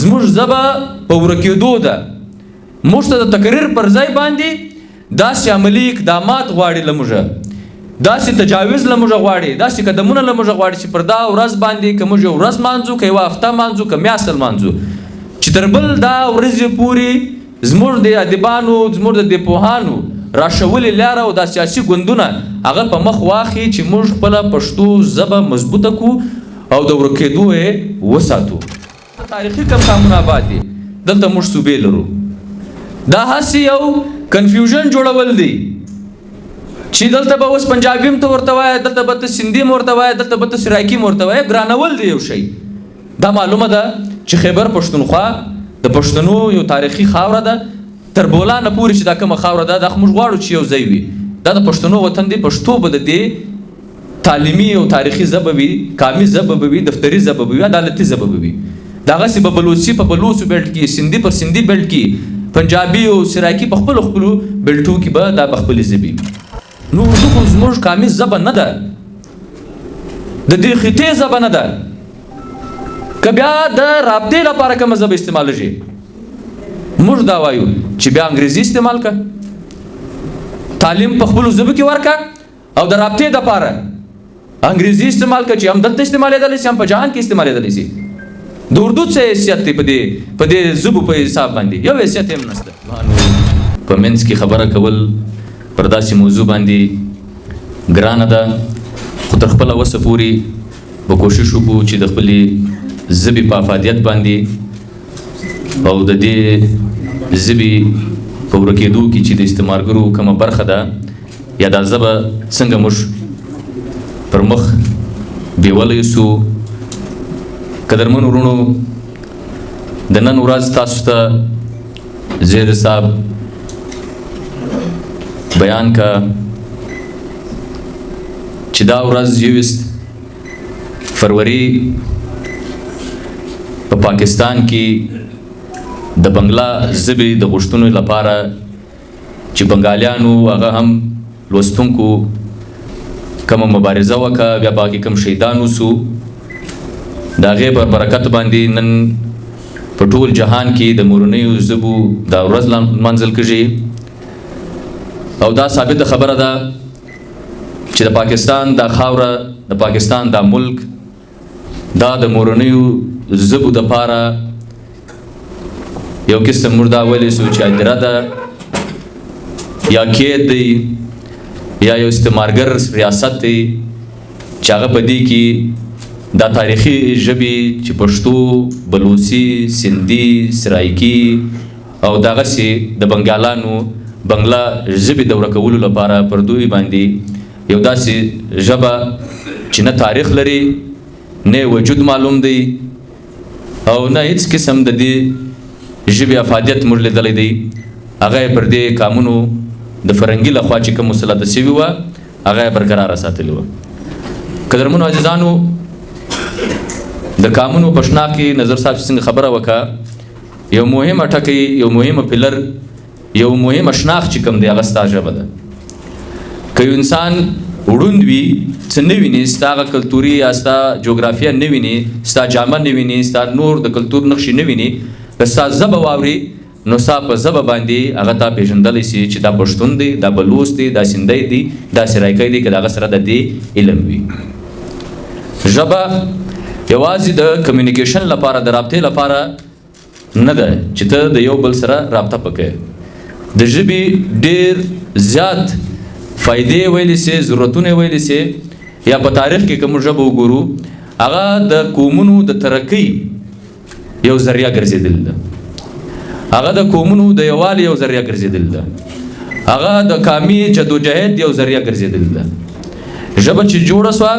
زموږ ژبه په ورکېدو ده. موږ ته د تقریر پر ځای باندې داسې عملي اقدامات غواړي له موږه، داسې تجاوز له موږه غواړي، داسې قدمونه له موږه غواړي چې پر دا ورځ باندې که موږ یو ورځ مانځو، که یوه هفته مانځو، که میاشت لمانځو، چې تر بل دا ورځې پورې زموږ د ادیبانو، زموږ د دې پوهانو راشولې لاره او دا سیاسي ګوندونه هغه په مخ واخلي چې موږ خپله پښتو ژبه مضبوطه کړو او د ورکېدو یې وساتو. تاریخي کم کامونه آباد دي، دلته موږ صوبې لرو. دا هسې یو کنفیوژن جوړول دی چې دلته به اوس پنجابي هم ته ورته وایه، دلته به ته سندي هم ورته وایه، دلته به ته سرایکي هم ورته وایه. ګرانول دی یو شی. دا معلومه ده چې خیبر پښتونخوا د پښتنو یو تاریخي خاوره ده، تر بولانه پورې چې دا کومه خاوره ده، دا خو موږ غواړو چې یو ځای وي. دا د پښتنو وطن دی. پښتو به د دې تعلیمي او تاریخي ژبه وي، قامي ژبه به وي، دفتري ژبه به وي، عدالتي ژبه به وي. دغسې به بلوچي په بلوچو بیلټ کې، سندي پر سندي بیلټ کې، پنجابي او سرایکي په خپلو خپلو بیلټو کې به دا په خپلې ژبې. نو اردو خو زموږ قامي ژبه نه ده، د دې خطې ژبه نه ده. که بیا د رابطې لپاره کومه ژبه استعمالېږي، موږ دا وایو چې بیا انګریزي استعمال کړه، تعلیم په خپلو ژبو کې ورکړه، او د رابطې دپاره انګریزي استعمال کړه چې هم دلته استعمالېدلی شي، هم په جهان کې استعمالېدلی شي. د اردو څه حیثیت دی په دې ژبو په حساب باندې؟ یو حیثیت هم نشته. په منځ کې خبره کول پر داسې موضوع باندې ګرانه ده، خو تر خپله وسه پورې به کوشش وکړو چې د خپلې ژبې په افادیت باندې او د دې ژبې په ورکېدو کې چې د استعمارګرو کومه برخه ده یا دا ژبه څنګه موږ پر مخ بیولی سو. قدرمن ورونو، د نن ورځ تاسو ته زید صاحب بیان کا چې دا ورځ 21 فروری په پاکستان کې د بنگلا ژبې د غوښتنو لپاره چې بنګالیانو هغه هم لوستونکو کومه مبارزه وکړه، بیا پکې کوم شهیدان وسو، د هغې په برکت باندې نن په ټول جهان کې د مورنیو ژبو دا ورځ لمانځل کېږي. او دا ثابته خبره ده چې د پاکستان دا خاوره، د پاکستان دا ملک، دا د مورنیو ژبو دپاره یو قسم موږ دا ویلی سو چې ادره ده یا کید دی یا یو استعمارګر ریاست دی چې هغه په دې کې دا تاریخي ژبې چې پښتو، بلوچي، سندي، سرایکي او دغسې د بنګالانو بنګلا ژبې د ورکولو لپاره پر دوی باندې یو داسې ژبه چې نه تاریخ لري، نه وجود معلوم دی او نه هیڅ قسم د دې ژبې افادیت موږ لیدلی دی، هغه یې پر دې قامونو د فرنګي لخوا چې کوم مسلطه شوي وه هغه یې برقراره ساتلې وه. قدرمنو عزیزانو، د قامونو په شناخت کې نظر صاحب څنګه خبره وکړه، یو مهمه ټکی، یو مهمه پلر، یو مهمه شناخت چې کوم دی هغه ستا ژبه ده. که یو انسان وړوند وي، څه نه ویني، ستا هغه کلتوري یا ستا جغرافیه نه ویني، ستا جامه نه ویني، ستا نور د کلتور نقشې نه ویني، که ستا ژبه واوري نو ستا په ژبه باندې هغه تا پېژندلی شي چې دا پښتون دی، دا بلوچ دی، دا سندی دی، دا سرایکی دی، که د هغه سره د دې علم وي. ژبه یوازې د کمیونیکیشن لپاره، د رابطې لپاره نه ده چې ته د یو بل سره رابطه پکې. د ژبې ډېر زیات فایدې ویلی سي، ضرورتونه ویلی سي. یا په تاریخ کې کوم ژبه وګورو، هغه د قومونو د ترقۍ یو ذریعه ګرځېدل ده، هغه د قومونو د یووالي یو ذریعه ګرځېدل ده، هغه د قامي جدوجهد یو ذریعه ګرځېدل ده. ژبه چې جوړه سوه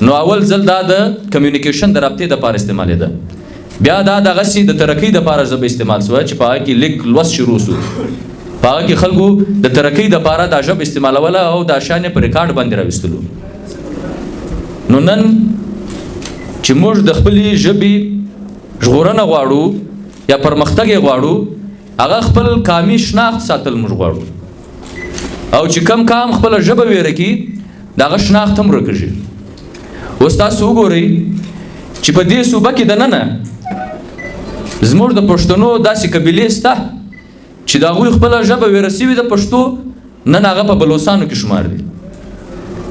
نو اول ځل دا د کمیونیکیشن د رابطې دپاره استعمالېده، بیا دا دغسې د ترقۍ دپاره ژبه استعمال سوه چې په هغه کې لیک لوست شروع سو، په هغه کې خلکو د ترقۍ دپاره دا ژبه استعمالوله او دا شیان یې په ریکارډ باندې راویستلو. نو نن چې موږ د خپلې ژبې ژغورنه غواړو یا پرمختګ یې غواړو، هغه خپل قامي شناخت ساتل موږ غواړو، او چې کم کام خپله ژبه ویره کړي د هغه شناخت هم ورکېږي. اوس تاسو وګورئ چې په دې صوبه کې دننه زموږ د پښتنو داسې قبیلې شته چې د هغوی خپله ژبه ویره سوې ده پښتو، نن هغه په بلوڅانو کې شمار دي.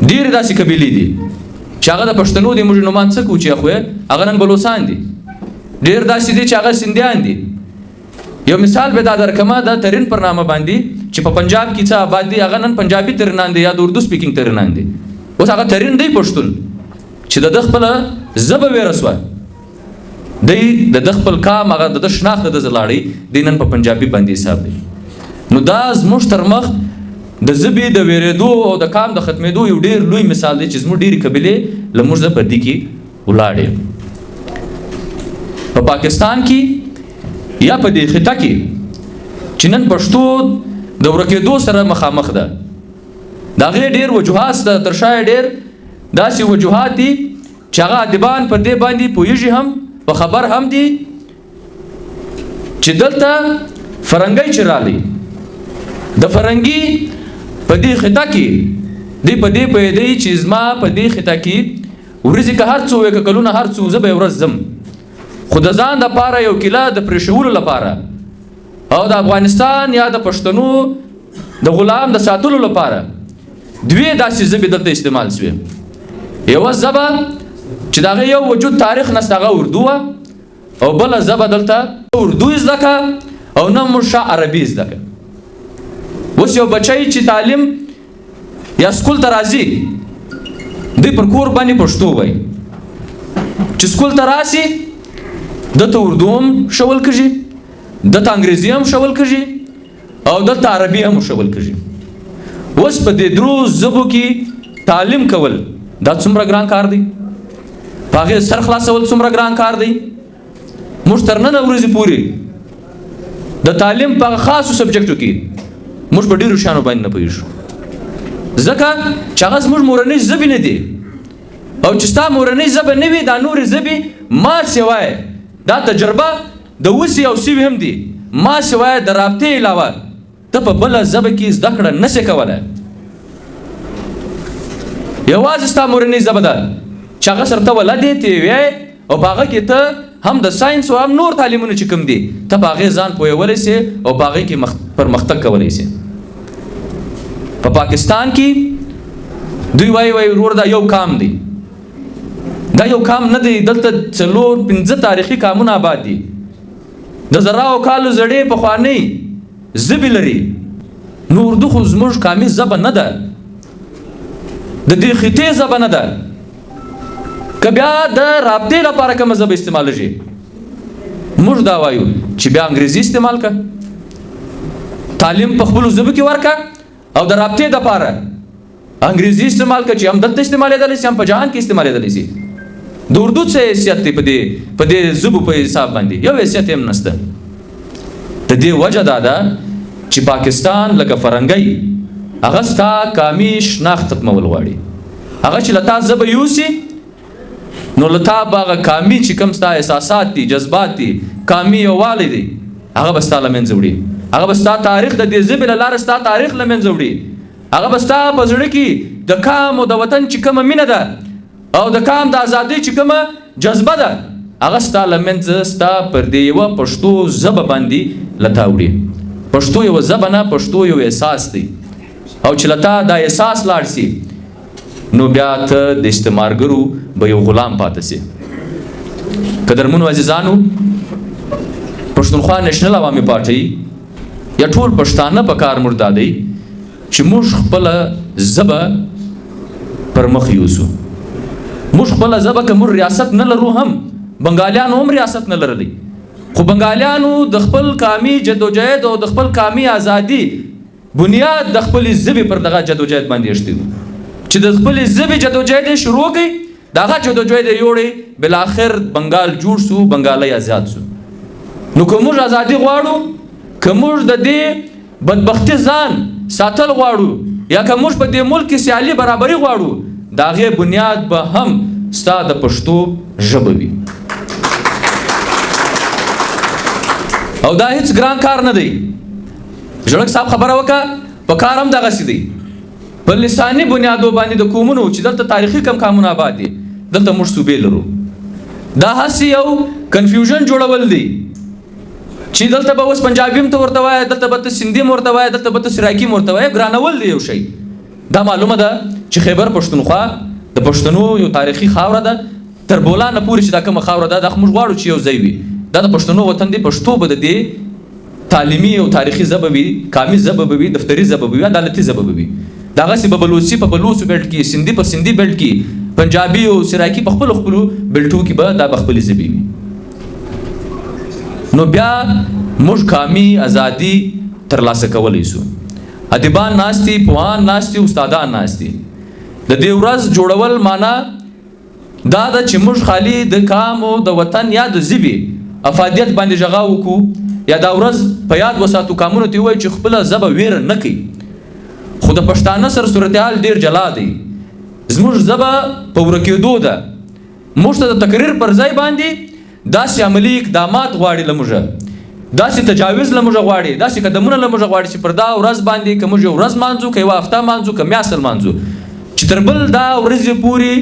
ډېرې داسې قبیلې دي چې هغه د پښتنو دي، موږ نومان څه کوو چې خو هغه نن بلوڅان دي. ډېر داسې دي چې هغه سندیان دي. یو مثال به دا درکمه د ترین پر نامه باندې چې په پنجاب کې څه آباد دي، هغه نن پنجابي ترینان دي یا د اردو سپیکینګ ترینان دي. اوس هغه ترین دی پښتون چې د خپله ژبه ویره سوه، دی د خپل کام هغه د شناخت د زلاړی دی نن په پنجابي باندې حساب دی. نو دا زموږ تر مخ د ژبې د ویرېدو او د کام د ختمېدو یو ډېر لوی مثال دی چې زموږ ډېرې قبیلې له موږ په دې کې ولاړې. په پاکستان کې یا په دې خطه کې چې نن پښتو د ورکېدو سره مخامخ ده، د هغې ډېر وجوهات شته. تر شا ډېر داسې وجوهات دي چې هغه ادیبان پر دې باندې پوهېږي هم، په خبر هم دي چې دلته فرنګۍ چې راغلی د فرنګي په دې خطه کې دی په دې پوهېدی چې زما په دې خطه کې ورځې که هر څو که کلونه هر څو زه به یې ورځ ځم، خو د ځان دپاره یو کیله د پرېښولو لپاره او د افغانستان یا د پښتنو د غلام د ساتلو لپاره دوې داسې ژبې دلته استعمال شوې. یوه ژبه چې د هغې یو وجود تاریخ نسته هغه اردو وه، او بله ژبه دلته اردو زده که او نه موږ ښه عربي زده که. اوس یو بچی چې تعلیم یا سکول ته راځي دوی پر کور باندې پښتو وایي، چې سکول ته راسي دلته اردو هم شول کېږي، دلته انګریزي هم شول کېږي او دلته عربي هم شول کېږي. اوس په دې درو ژبو کې تعلیم کول دا څومره ګران کار دی، په هغې سر خلاصول څومره ګران کار دی. موږ تر ننه ورځې پورې د تعلیم په خاصو سبجیکټو کې موږ په ډېرو شیانو باندې نه پوهېږو، ځکه چې هغه زموږ مورنۍ ژبې نه دي. او چې ستا مورنۍ ژبه نه وي دا نورې ژبې ما سوای دا تجربه د اوسې او سوي هم دي، ما سوای د رابطې علاوه ته په بله ژبه کې زده کړه نه شې کولی. یوازې ستا مورنۍ ژبه ده چې هغه سره ته ولد یې، ته یې وایې او په هغه کې ته هم د ساینس او هم نور تعلیمونه چې کوم دي ته په هغې ځان پوهولی سې او په هغې کې پرمختګ کولی سې. په پاکستان کې دوی وایي ورور دا یو کام دی، دا یو کام نه دی، دلته 4-5 تاریخي کامونه آباد دي، د زراو کالو زړې پخوانۍ ژبې لري. نو اردو خو زموږ قامي ژبه نه ده، د دې خطې ژبه نه ده. که بیا د رابطې لپاره کومه ژبه استعمالېږي موږ دا وایو چې بیا انګریزي استعمال کړه، تعلیم په خپلو ژبو کې ورکړه او د رابطې دپاره انګریزي استعمال کړه چې هم دلته استعمالېدلی شي هم په جهان کې استعمالېدلی شي. د اردو څه حیثیت دی په دې ژبو په حساب باندې؟ یو حیثیت هم نشته. د دې وجه دا ده چې پاکستان لکه فرنګۍ هغه ستا قامي شناخت ختمول غواړي. هغه چې له تا ژبه یوسي نو له تا به هغه قامي چې کوم ستا احساسات دي، جذبات دي، قامي یووالی دی، هغه به ستا له منځه وړي. هغه به ستا تاریخ د دې ژبې له لارې ستا تاریخ له منځه وړي. هغه به ستا په زړه کې د قام او د وطن چې کومه مینه ده او د قام د ازادۍ چې کومه جذبه ده هغه ستا له منځه ستا پر دې یوه پښتو ژبه باندې له تا وړي. پښتو یوه ژبه نه، پښتو یو احساس دی، او چې له تا دا احساس لاړ سي نو بیا ته د استعمارګرو به یو غلام پاتې سي. قدرمنو عزیزانو، پښتونخوا نیشنل عوامي پارټۍ یا ټول پښتانه په کار موږ دا دی چې موږ خپله ژبه پر مخ یوسو. موږ خپله ژبه که موږ ریاست نه لرو، هم بنګالیانو هم ریاست نه لرلی، خو بنګالیانو د خپل قامي جدوجهد او د خپل قامي ازادي بنیاد د خپلې ژبې پر دغه جدوجهد باندې ایښتی و چې د خپلې ژبې جدوجهد یې شروع کړي، د هغه جدوجهد یې یوړی، بالاخر بنګال جوړ سو، بنګالی آزاد سو. نو که موږ ازادي غواړو، که موږ د دې بدبختي ځان ساتل غواړو، یا که موږ په دې ملک کې سیالي برابري غواړو، د هغې بنیاد به هم ستا د پښتو ژبه وي. او دا هیڅ ګران کار نه دی. ژړک صاحب خبره وکړه، په کار هم دغسې دی. په لساني بنیادو باندې د قومونو چې دلته تاریخي کم کامونه آباد دي، دلته موږ صوبې لرو، دا هسې یو کنفیوژن جوړول دی چې دلته به اوس پنجابي هم ته ورته وایه، دلته به ته سندي هم ورته وایه، دلته به ته سراکي هم ورته وایه، ګرانول دی یو شی. دا معلومه ده چې خیبر پښتونخوا د پښتنو یو تاریخي خاوره ده، تر بولانه پورې چې دا کومه خاوره ده، دا موږ غواړو چې یو ځای وي. دا د پښتنو وطن دی. پښتو به د دې تعلیمي او تاریخي ژبه وي، قامي ژبه به وي، دفتري ژبه به وي، عدالتي ژبه به وي. دغسې به بلوچي په بلوچو بیلټ کې، سندي په سندي بیلټ کې، پنجابي او سراکي په خپلو بیلټو کې به دا به خپلې ژبې وي. نو بیا موږ قامي ازادي ترلاسه کولی شو. ادیبان ناست دي، پوهان ناست دي، استادان ناست دي. د دې ورځ جوړول معنا دا ده چې موږ خالي د قام او د وطن یا د ژبې افادیت باندې غږا وکړو، یا دا ورځ په یاد وساتو، قامونو ته ووایو چې خپله ژبه ویره نه کوي. خو د پښتانه سره صورتحال ډېر جلا دی. زموږ ژبه په ورکېدو ده. موږ ته د تقریر پر ځای باندې داسې عملي اقدامات غواړي له موږه، داسې تجاوز له موږه غواړي، داسې قدمونه له موږه غواړي چې پر دا ورځ باندې که موږ یو ورځ مانځو، که یوه هفته مانځو، که میاشت مانځو، چې تر بل دا ورځې پورې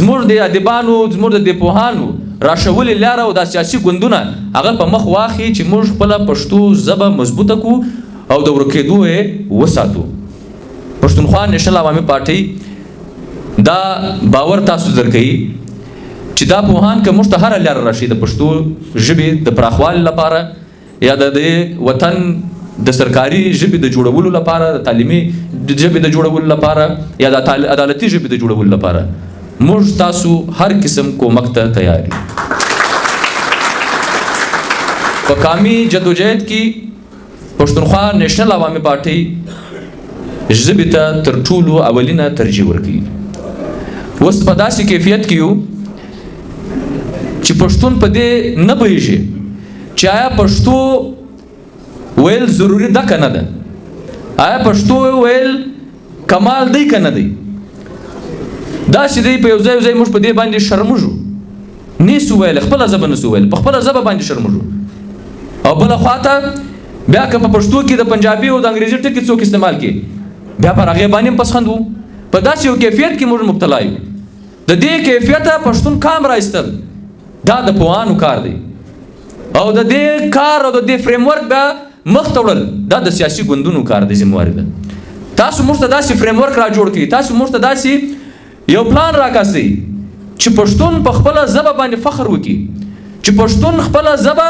زموږ د ادیبانو، زموږ د دې پوهانو راشولې لاره او دا سیاسي ګوندونه هغه په مخ واخلي چې موږ خپله پښتو ژبه مضبوطه کړو او د ورکېدو یې وساتو. پښتونخوا نیشنل عوامي پارټۍ دا باور تاسو درکوي چې دا پوهان که موږ ته هره لاره راشي د پښتو ژبې د پراخوالي لپاره، یا د دې وطن د سرکاري ژبې د جوړولو لپاره، د تعلیمي ژبې د جوړولو لپاره، یا د عدالتي ژبې د جوړولو لپاره، موږ تاسو هر قسم کومک ته تیار یو. په قامي جدوجہد کې پښتونخوا نیشنل عوامي پارټۍ ژبې ته تر ټولو اولینه ترجیح ورکوي. اوس په داسې کیفیت کې یو چې پښتون په دې نه پوهېږي چې آیا پښتو ویل ضروري ده که نه ده، آیا پښتو ویل کمال دی که نه دی. داسې دی په یو ځای موږ په دې باندې شرموږو، نیسو ویل، خپله ژبه نسو ویل، په خپله ژبه باندې شرموږو. او بله خواته بیا که په پښتو کې د پنجابي او د انګریزي ټکي څوک استعمال کړي، بیا پر هغې باندې هم پسخند وو. په داسې یو کیفیت کې موږ مبتلا یو. د دې کیفیته پښتون کام رایستل دا د پوهانو کار دی، او د دې کار او د دې فریم ورک بیا مخ ته وړل دا د سیاسي ګوندونو کار دی، ذمواري ده. تاسو موږ ته داسې فریم ورک را جوړ کړئ، تاسو موږ ته داسې یو پلان راکاسئ چې پښتون په خپله ژبه باندې فخر وکړي، چې پښتون خپله ژبه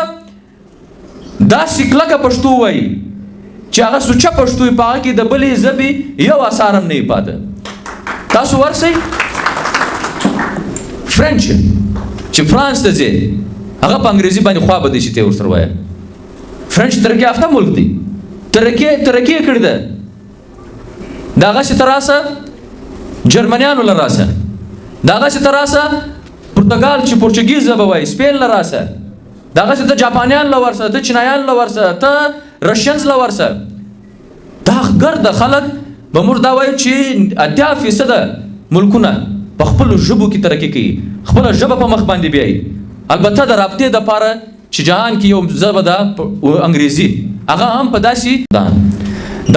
داسې کلکه پښتو وایي چې هغه سوچه پښتو وي، په هغه کې د بلې ژبې یو اثار هم نه وي پاته. تاسو ورسئ فرنچ چې فرانس ته ځې، هغه په انګریزي باندې خوا به دی چې ته یې ورسره وایه. فرنچ ترقي یافته ملک دی، ترقي یې کړې ده. د هغسې ته راسه جرمنیانو له راسه، د هغسې ته راسه پرتګال چې پورچګیز ژبه وایي، سپین له راسه، د هغسې ته جاپانیان له ورسه، ته چینایان له ورسه، ته رشینز له ورسه. دا ګرده خلک به موږ دا وایو چې 80% ملکونه په خپلو ژبو کې ترقي کوي، خپله ژبه په مخ باندې بیایي. البته د رابطې دپاره چې جهان کې یو ژبه ده انګریزي، هغه هم په داسې ده.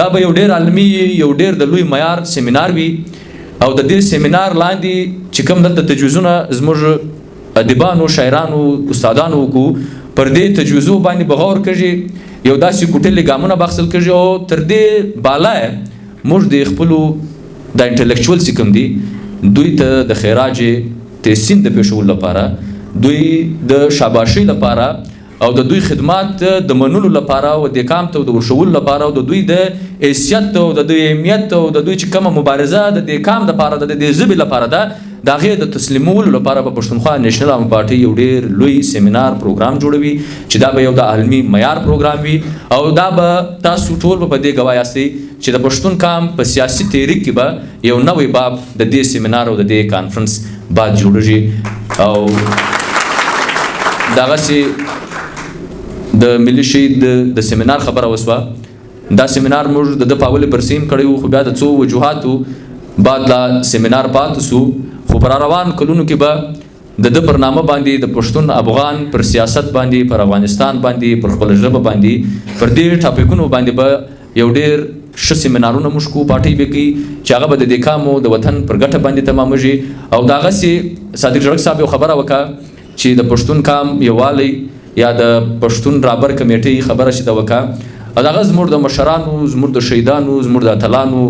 دا به یو ډېر عالمي، یو ډېر د لوی معیار سیمینار وي، او د دې سیمینار لاندې چې کوم دلته تجویزونه زموږ ادیبانو، شاعرانو، استادانو وکړو، پر دې تجویزو باندې به غور کېږي، یو داسې کوټلې ګامونه به اخیستل کېږي، او تر دې بالا موږ د خپلو د انټلیکچوال چې کوم دي دوی ته د خراج تحسین د پیښولو لپاره، دوی د شاباشۍ لپاره، او د دوی خدمات د منلو لپاره، او د کام ته د ورشولو لپاره، او د دوی د حیثیت او د دوی اهمیت او د دوی چې کومه مبارزه د دې کام لپاره د دې ژبې لپاره ده، د هغې د تسلیمولو لپاره به پښتونخوا نیشنل عوامي پارټۍ یو ډېر لوی سیمینار پروګرام جوړوي، چې دا به یو د عالمي معیار پروګرام وي، او دا به تاسو ټول په دې ګواه یاستئ چې د پښتون کام په سیاسي تحریک کې به یو نوی باب د دې سیمینار او د دې کانفرنس بعد جوړېږي. او دغسې د ملي شهید د سیمینار خبره وسوه. دا سیمینار موږ د په اولې برسې هم کړی وو، خو بیا د څو وجوهاتو بعد لا سیمینار پاتې سو، خو پر روان کلونو کې به د پر نامه باندې د پښتون افغان پر سیاست باندې، پر افغانستان باندې، پر خپل ژبه باندې، پر دې ټاپکونو باندې به یو ډېر ښه سیمینارونه موږ کوو، پارټۍ به کوي چې هغه به د دې کام او د وطن پر ګټه باندې تمامېږي. او د هغسې صادق ژړک صاحب یو خبره وکړه چې د پښتون کام یووالی یا د پښتون رابر کمیټې خبره چې د وکړه او دغه زموږ د مشرانو زموږ د شهیدانو زموږ د اتلانو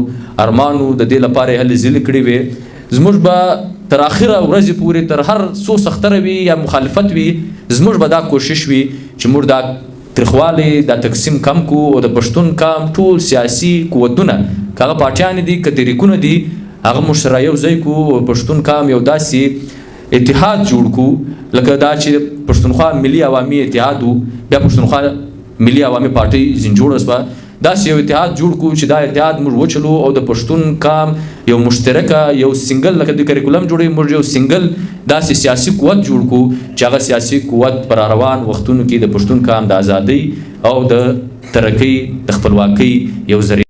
ارمانو د دې لپاره هلې ځلې کړې وې زموږ به تر اخره ورځې پورې تر هر څو سختره وي یا مخالفت وي زموږ به دا کوشش وي چې موږ دا ترخوالی دا تقسیم کم کو او د پښتون کام ټول سیاسي قوتونه که هغه پارټیانې دي که تحریکونه دي هغه موږ سره یو ځای کو او پښتون کام یو داسې اتحاد جوړ کو لکه دا چې پښتونخوا ملي عوامي اتحاد و بیا پښتونخوا ملي عوامي پارټۍ ځین جوړه شوه داسې یو اتحاد جوړ کو چې دا اتحاد موږ وچلو او د پښتون کام یو مشترکه یو سنګل لکه د کریکولم جوړوي موږ یو سنګل داسې سیاسي قوت جوړ کو چې هغه سیاسي قوت پر روان وختونو کې د پښتون کام د ازادۍ او د ترقۍ د خپلواکۍ یو ذریعه